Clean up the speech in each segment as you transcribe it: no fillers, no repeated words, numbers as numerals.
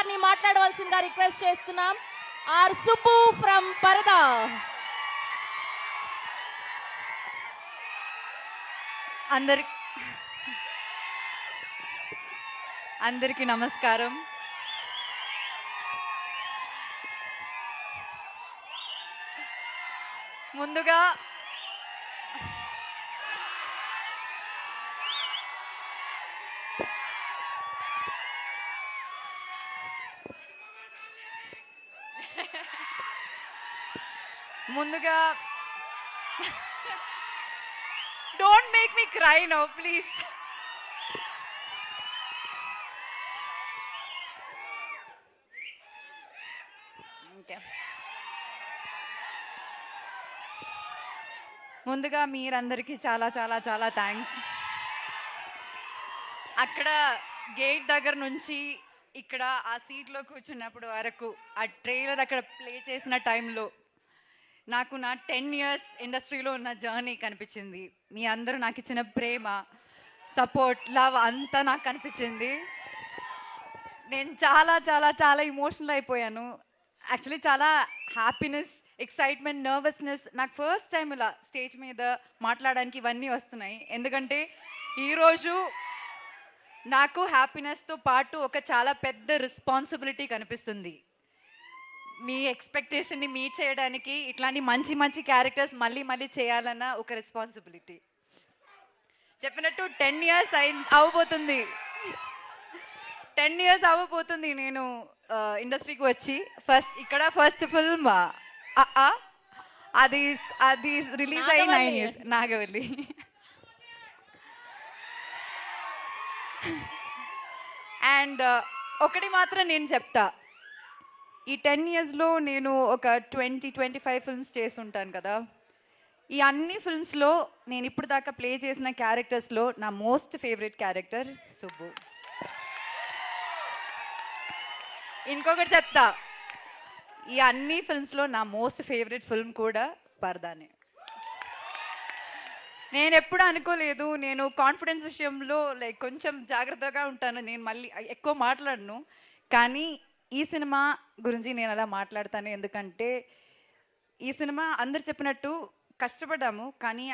గారిని మాట్లాడవలసిందిగా రిక్వెస్ట్ చేస్తున్నాం. ఆర్ సుబ్బు ఫ్రమ్ పరదా. అందరికీ నమస్కారం. ముందుగా don't make me cry now please. ముందుగా మీరందరికీ చాలా చాలా చాలా థ్యాంక్స్. అక్కడ గేట్ దగ్గర నుంచి ఇక్కడ ఆ సీట్లో కూర్చున్నప్పుడు వరకు ఆ ట్రైలర్ అక్కడ ప్లే చేసిన టైంలో నాకు నా 10 years ఇండస్ట్రీలో ఉన్న జర్నీ కనిపించింది. మీ అందరూ నాకు ఇచ్చిన ప్రేమ, సపోర్ట్, లవ్ అంతా నాకు కనిపించింది. నేను చాలా చాలా చాలా ఇమోషనల్ అయిపోయాను. యాక్చువల్లీ చాలా హ్యాపీనెస్, ఎక్సైట్మెంట్, నర్వస్నెస్. నాకు ఫస్ట్ టైం ఇలా స్టేజ్ మీద మాట్లాడడానికి ఇవన్నీ వస్తున్నాయి. ఎందుకంటే ఈరోజు నాకు హ్యాపీనెస్తో పాటు ఒక చాలా పెద్ద రెస్పాన్సిబిలిటీ కనిపిస్తుంది. మీ ఎక్స్పెక్టేషన్ని మీట్ చేయడానికి ఇట్లాంటి మంచి మంచి క్యారెక్టర్స్ మళ్ళీ మళ్ళీ చేయాలన్న ఒక రెస్పాన్సిబిలిటీ. చెప్పినట్టు 10 years అవ్వబోతుంది. 10 years అవ్వబోతుంది నేను ఇండస్ట్రీకి వచ్చి. ఫస్ట్ ఫిల్మ్ అది రిలీజ్ అయ్యి 9 years. నాగవల్లి. అండ్ ఒకటి మాత్రం నేను చెప్తా, ఈ 10 yearsలో నేను ఒక 20-25 ఫిల్మ్స్ చేసి ఉంటాను కదా. ఈ అన్ని ఫిల్మ్స్లో నేను ఇప్పుడు దాకా ప్లే చేసిన క్యారెక్టర్స్లో నా మోస్ట్ ఫేవరెట్ క్యారెక్టర్ సుబ్బు. ఇంకొకటి చెప్తా, ఈ అన్ని ఫిల్మ్స్లో నా మోస్ట్ ఫేవరెట్ ఫిల్మ్ కూడా పరదానే. నేను ఎప్పుడు అనుకోలేదు, నేను కాన్ఫిడెన్స్ విషయంలో లైక్ కొంచెం జాగ్రత్తగా ఉంటాను, నేను మళ్ళీ ఎక్కువ మాట్లాడను. కానీ ఈ సినిమా గురించి నేను అలా మాట్లాడతాను. ఎందుకంటే ఈ సినిమా అందరు చెప్పినట్టు కష్టపడ్డాము, కానీ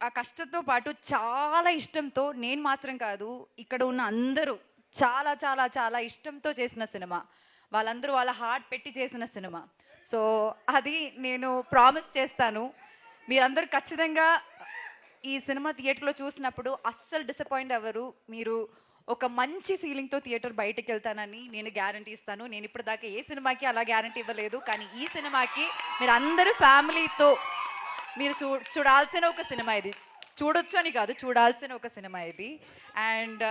ఆ కష్టంతో పాటు చాలా ఇష్టంతో, నేను మాత్రం కాదు ఇక్కడ ఉన్న అందరూ చాలా చాలా చాలా ఇష్టంతో చేసిన సినిమా. వాళ్ళందరూ వాళ్ళ హార్ట్ పెట్టి చేసిన సినిమా. సో అది నేను ప్రామిస్ చేస్తాను, మీరందరూ ఖచ్చితంగా ఈ సినిమా థియేటర్లో చూసినప్పుడు అస్సలు డిసప్పాయింట్ అవ్వరు. మీరు ఒక మంచి ఫీలింగ్తో థియేటర్ బయటకు వెళ్తానని నేను గ్యారంటీ ఇస్తాను. నేను ఇప్పుడు దాకా ఏ సినిమాకి అలా గ్యారంటీ ఇవ్వలేదు, కానీ ఈ సినిమాకి మీరు అందరూ ఫ్యామిలీతో మీరు చూడాల్సిన ఒక సినిమా ఇది. చూడొచ్చు అని కాదు, చూడాల్సిన ఒక సినిమా ఇది. అండ్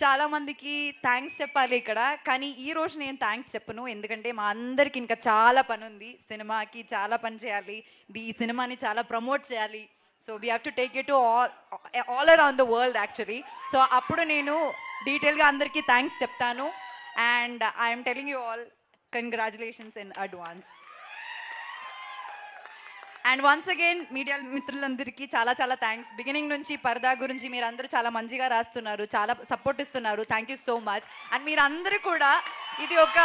చాలామందికి థ్యాంక్స్ చెప్పాలి ఇక్కడ, కానీ ఈరోజు నేను థ్యాంక్స్ చెప్పను. ఎందుకంటే మా అందరికి ఇంకా చాలా పని ఉంది. సినిమాకి చాలా పని చేయాలి, ఈ సినిమాని చాలా ప్రమోట్ చేయాలి. So we have to take it to all around the world actually. So అప్పుడు నేను డీటెయిల్గా అందరికీ థ్యాంక్స్ చెప్తాను. And I'm telling you all congratulations in advance. And once again media మిత్రులందరికీ చాలా చాలా థ్యాంక్స్. బిగినింగ్ నుంచి పరదా గురించి మీరు అందరూ చాలా మంచిగా రాస్తున్నారు, చాలా సపోర్ట్ ఇస్తున్నారు. Thank you so much. And మీరందరూ కూడా ఇది ఒక,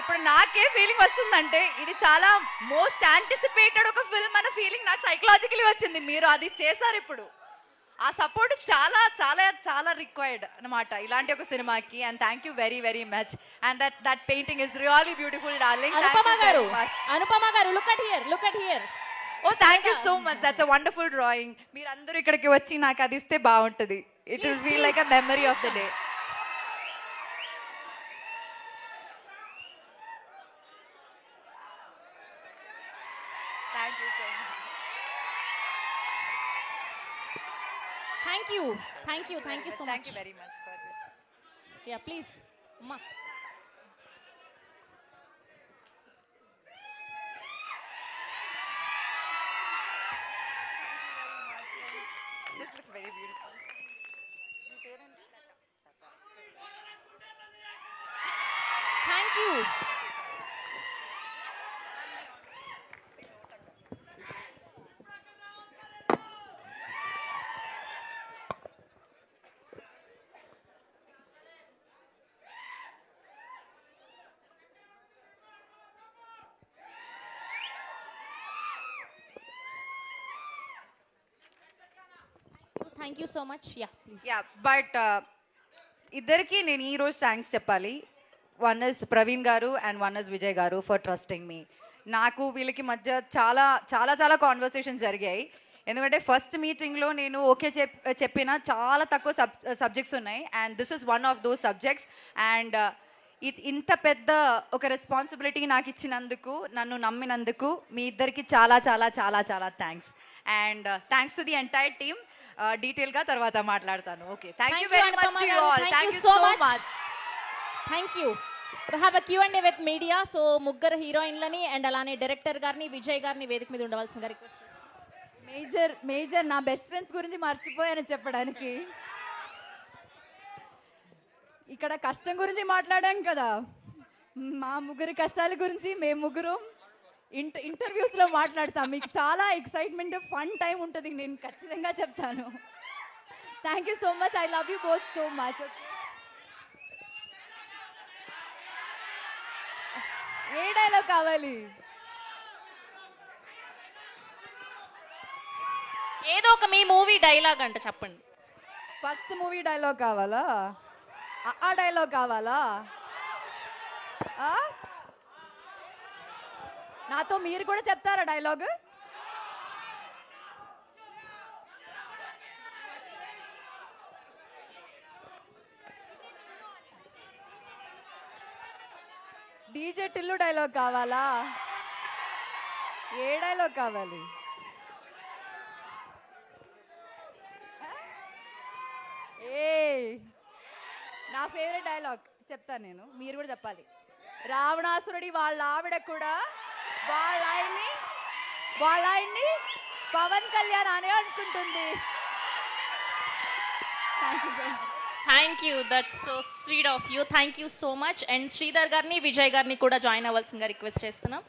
ఇప్పుడు నాకే ఫీలింగ్ వస్తుందంటే ఇది చాలా మోస్ట్ యాంటిసిపేటెడ్ ఒక ఫిల్మ్ అన్న ఫీలింగ్ నాకు సైకలాజికలీ వచ్చింది. మీరు అది చేశారు. ఇప్పుడు ఆ సపోర్ట్ చాలా చాలా చాలా రిక్వైర్డ్ అనమాట ఇలాంటి ఒక సినిమాకి. And thank you very very much. And that painting is really beautiful darling. Anupama garu look at here. Oh thank you so much, that's a wonderful drawing. మీరందరూ ఇక్కడికి వచ్చి నాకు అది ఇస్తే బాగుంటుంది. It will feel like a memory of the day. Thank you so much. Thank you so much. Thank you very much for this. Yeah, please. Ma. This looks very beautiful. Thank you. Thank you so much. Yeah please. Yeah but ఇద్దరికి నేను ఈరోజు thanks చెప్పాలి. One is Praveen గారు and one is Vijay గారు for trusting me. నాకు వీళ్ళకి మధ్య చాలా చాలా చాలా కాన్వర్సేషన్స్ జరిగాయి. ఎందుకంటే ఫస్ట్ మీటింగ్లో నేను ఓకే చెప్పిన చాలా తక్కువ సబ్జెక్ట్స్ ఉన్నాయి and this is one of those subjects. And ఇంత పెద్ద ఒక రెస్పాన్సిబిలిటీ నాకు ఇచ్చినందుకు, నన్ను నమ్మినందుకు మీ ఇద్దరికి చాలా చాలా చాలా చాలా thanks. And thanks to the entire team. డీటెయిల్గా తర్వాత మాట్లాడతాను. Okay, thank you very much to you all. Thank you so much. Thank you. We have a Q&A with media. So ముగ్గురు హీరోయిన్లని అండ్ అలానే డైరెక్టర్ గారిని, విజయ్ గారిని వేదిక మీద ఉండవలసిందిగా రిక్వెస్ట్ చేస్తున్నాను. మేజర్ నా బెస్ట్ ఫ్రెండ్స్ గురించి మర్చిపోయాను చెప్పడానికి. ఇక్కడ కష్టం గురించి మాట్లాడాం కదా, మా ముగ్గురి కష్టాల గురించి మేము ముగ్గురు ఇంటర్వ్యూస్లో మాట్లాడతాం. మీకు చాలా ఎక్సైట్మెంట్, ఫన్ టైం ఉంటుంది, నేను ఖచ్చితంగా చెప్తాను. Thank you so much. I love you both so much. A dialogue కావాలి? ఏదో ఒక మీ మూవీ డైలాగ్ అంట చెప్పండి. ఫస్ట్ మూవీ డైలాగ్ కావాలా? ఆ డైలాగ్ కావాలా? నాతో మీరు కూడా చెప్తారా డైలాగ్? డీజే టిల్లు డైలాగ్ కావాలా? ఏ డైలాగ్ కావాలి? ఏ నా ఫేవరెట్ డైలాగ్ చెప్తాను నేను, మీరు కూడా చెప్పాలి. రావణాసురుడి వాళ్ళ ఆవిడ కూడా వాళ్ళ ఆయన్ని పవన్ కళ్యాణ్ అనే అనుకుంటుంది. Thank you so much. Thank you, that's so sweet of you. Thank you so much. And Sridhar గారిని, విజయ్ గారిని కూడా జాయిన్ అవ్వాల్సిందిగా రిక్వెస్ట్ చేస్తున్నాం.